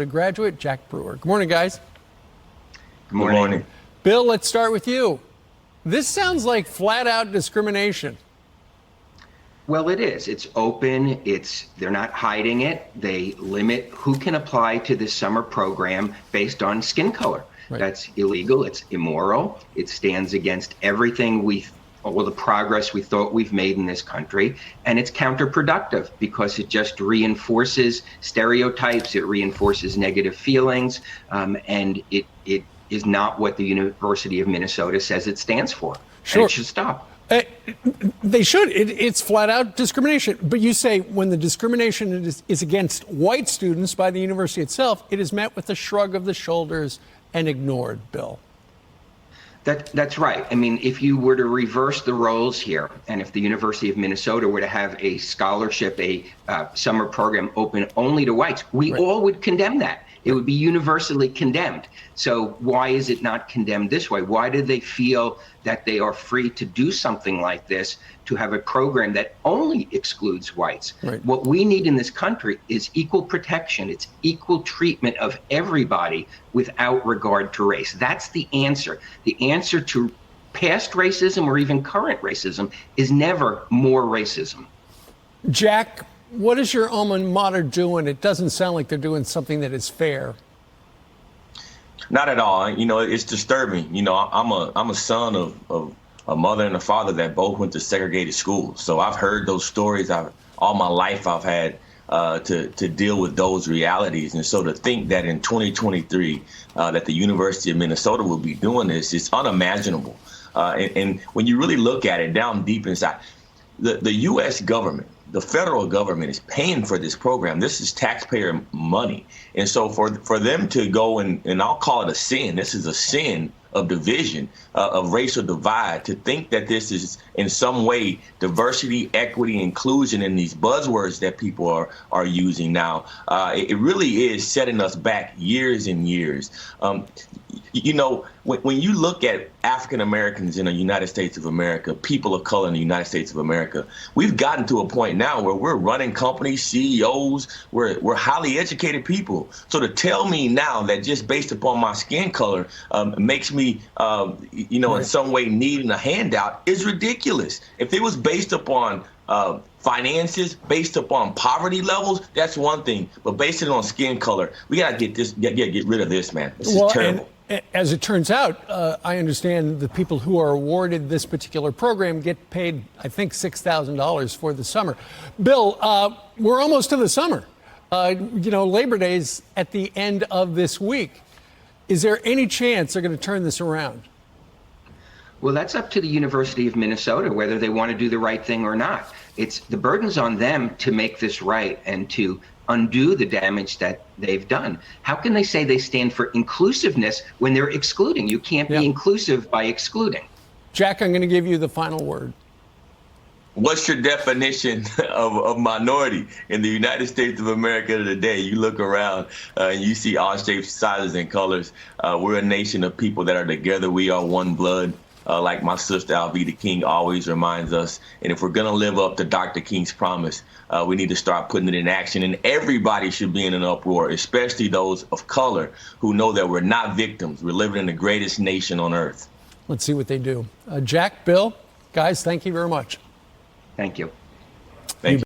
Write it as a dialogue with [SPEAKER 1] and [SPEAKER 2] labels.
[SPEAKER 1] Graduate Jack Brewer. Good morning, guys.
[SPEAKER 2] Good morning.
[SPEAKER 1] Bill, let's start with you. This sounds like flat-out discrimination.
[SPEAKER 2] Well, it is. It's open. They're not hiding it. They limit who can apply to this summer program based on skin color.
[SPEAKER 1] Right.
[SPEAKER 2] That's illegal. It's immoral. It stands against everything all the progress we thought we've made in this country, and it's counterproductive because it just reinforces stereotypes, it reinforces negative feelings, and it is not what the University of Minnesota says it stands for.
[SPEAKER 1] Sure.
[SPEAKER 2] And it should stop.
[SPEAKER 1] They should. It's flat-out discrimination. But you say when the discrimination is against white students by the university itself, it is met with a shrug of the shoulders and ignored, Bill.
[SPEAKER 2] That's right. I mean, if you were to reverse the roles here, and if the University of Minnesota were to have a scholarship, a summer program open only to whites, we all would condemn that. It would be universally condemned. So why is it not condemned this way? Why do they feel that they are free to do something like this, to have a program that only excludes whites?
[SPEAKER 1] Right.
[SPEAKER 2] What we need in this country is equal protection. It's equal treatment of everybody without regard to race. That's the answer. The answer to past racism or even current racism is never more racism.
[SPEAKER 1] Jack, what is your alma mater doing? It doesn't sound like they're doing something that is fair.
[SPEAKER 3] Not at all. You know, it's disturbing. You know, I'm a son of a mother and a father that both went to segregated schools. So I've heard those stories. All my life I've had to deal with those realities. And so to think that in 2023 that the University of Minnesota will be doing this is unimaginable. And when you really look at it down deep inside, the U.S. government, the federal government is paying for this program. This is taxpayer money. And so for them to go and I'll call it a sin, this is a sin of division, of racial divide, to think that this is in some way diversity, equity, inclusion, and these buzzwords that people are using now, it really is setting us back years and years. You know, when you look at African Americans in the United States of America, people of color in the United States of America, we've gotten to a point now where we're running companies, CEOs, we're highly educated people. So to tell me now that just based upon my skin color makes me, you know, in some way needing a handout is ridiculous. If it was based upon finances, based upon poverty levels, that's one thing. But based it on skin color, we gotta get rid of this, man. This is terrible.
[SPEAKER 1] And as it turns out, I understand the people who are awarded this particular program get paid, I think, $6,000 for the summer. Bill, we're almost to the summer. You know, Labor Day's at the end of this week. Is there any chance they're going to turn this around?
[SPEAKER 2] Well, that's up to the University of Minnesota, whether they want to do the right thing or not. The burden's on them to make this right and to undo the damage that they've done. How can they say they stand for inclusiveness when they're excluding? You can't be inclusive by excluding.
[SPEAKER 1] Jack, I'm going to give you the final word.
[SPEAKER 3] What's your definition of minority in the United States of America today? You look around and you see all shapes, sizes, and colors. We're a nation of people that are together. We are one blood. Like my sister Alveda King always reminds us. And if we're going to live up to Dr. King's promise, we need to start putting it in action. And everybody should be in an uproar, especially those of color who know that we're not victims. We're living in the greatest nation on earth.
[SPEAKER 1] Let's see what they do. Jack, Bill, guys, thank you very much.
[SPEAKER 2] Thank you.